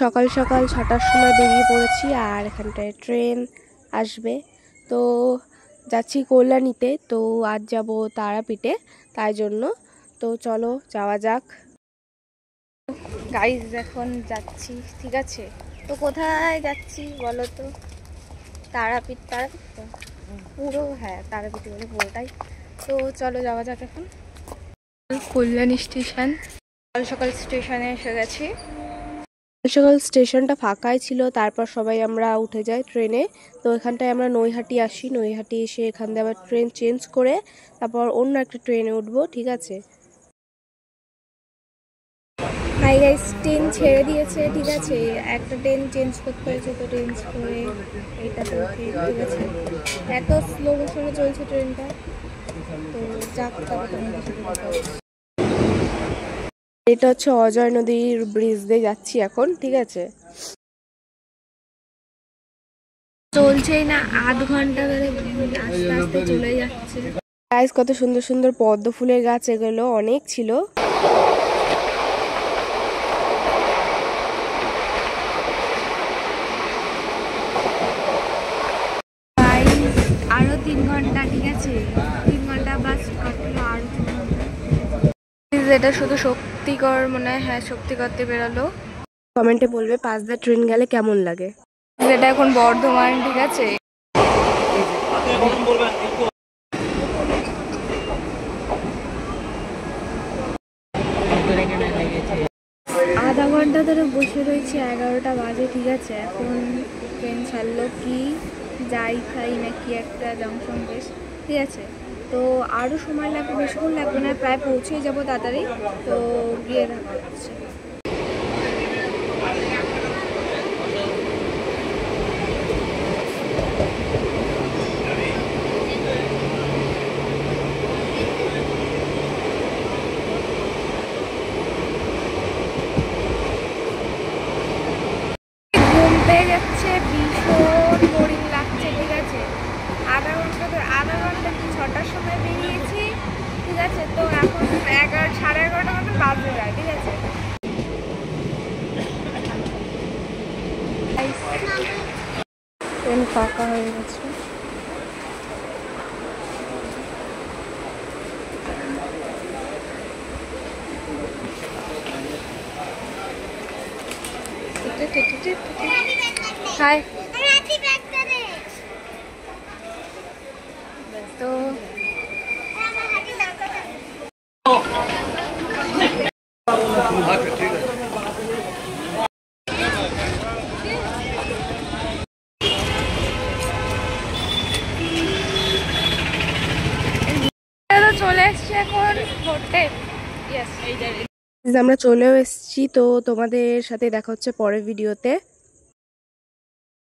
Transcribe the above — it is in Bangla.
সকাল সকাল ৬টার সময় বেরিয়ে পড়েছি আর এখানটায় ট্রেন আসবে। তো যাচ্ছি কল্যাণীতে, তো আজ যাব তারাপীঠে, তাই জন্য তো চলো যাওয়া যাক। গাইজ এখন যাচ্ছি, ঠিক আছে। তো কোথায় যাচ্ছি বলো তো? তারাপীঠ। তারাপীঠ তো পুরো, হ্যাঁ তারাপীঠ বলে পুরোটাই। তো চলো যাওয়া যাক। এখন কল্যাণী স্টেশন, সকাল সকাল স্টেশনে এসে গেছি। সকাল স্টেশনটা ফাঁকাই ছিল, তারপর সবাই আমরা উঠে যাই ট্রেনে। তো এখানটায় আমরা নৈহাটি আসি, নৈহাটি এসে এখান দিয়ে আবার ট্রেন চেঞ্জ করে তারপর অন্য একটা ট্রেনে উঠবো, ঠিক আছে। হাই গাইস, ট্রেন ছেড়ে দিয়েছে, ঠিক আছে। একটা ট্রেন চেঞ্জ করতে হয়েছে, তো চেঞ্জ করে এইটা চলছে, ঠিক আছে। এত স্লো মোশনে চলছে ট্রেনটা, তো যাক। এটা হচ্ছে অজয় নদীর ব্রিজ দিয়ে যাচ্ছি এখন, ঠিক আছে। চলছেই না, আধ ঘন্টা ধরে আস্তে আস্তে চলে যাচ্ছে। গাইস, কত সুন্দর সুন্দর পদ্ম ফুলের গাছ, এগুলো অনেক ছিল। আরো 3 ঘন্টা, ঠিক আছে। 3 ঘন্টা বাস কাটলো, আরো 3 ঘন্টা। এটা শুধু শক্তিগড় মনে হয়, হ্যাঁ শক্তিগড়তে বেরোলো। কমেন্টে বলবে পাঁচদা ট্রেন গেলে কেমন লাগে। এটা এখন বর্ধমান, ঠিক আছে। আধা ঘন্টা ধরে বসে রয়েছি, 11টা বাজে, ঠিক আছে। এখন ট্রেন ছাড়লো, কি যাই খাই নাকি একটা জংশন বেশ, ঠিক আছে। তো আরও সময় লাগবে, বেশিক্ষণ লাগবে না, প্রায় পৌঁছেই যাবো তাড়াতাড়ি। তো গিয়ে দেখা হচ্ছে। যাচ্ছে, ভীষণ বোরিং লাগছে, ঠিক আছে। আধা ঘন্টা কি 6টার সময় বেরিয়েছি, ঠিক আছে। তো এখন সাড়ে 11টা মতো বাজে যায়, ঠিক আছে। ট্রেন ফাঁকা হয়ে গেছে। হাই, তো চলে এসছি এখন হোটেল। আমরা চলেও এসছি, তো তোমাদের সাথে দেখা হচ্ছে পরের ভিডিওতে।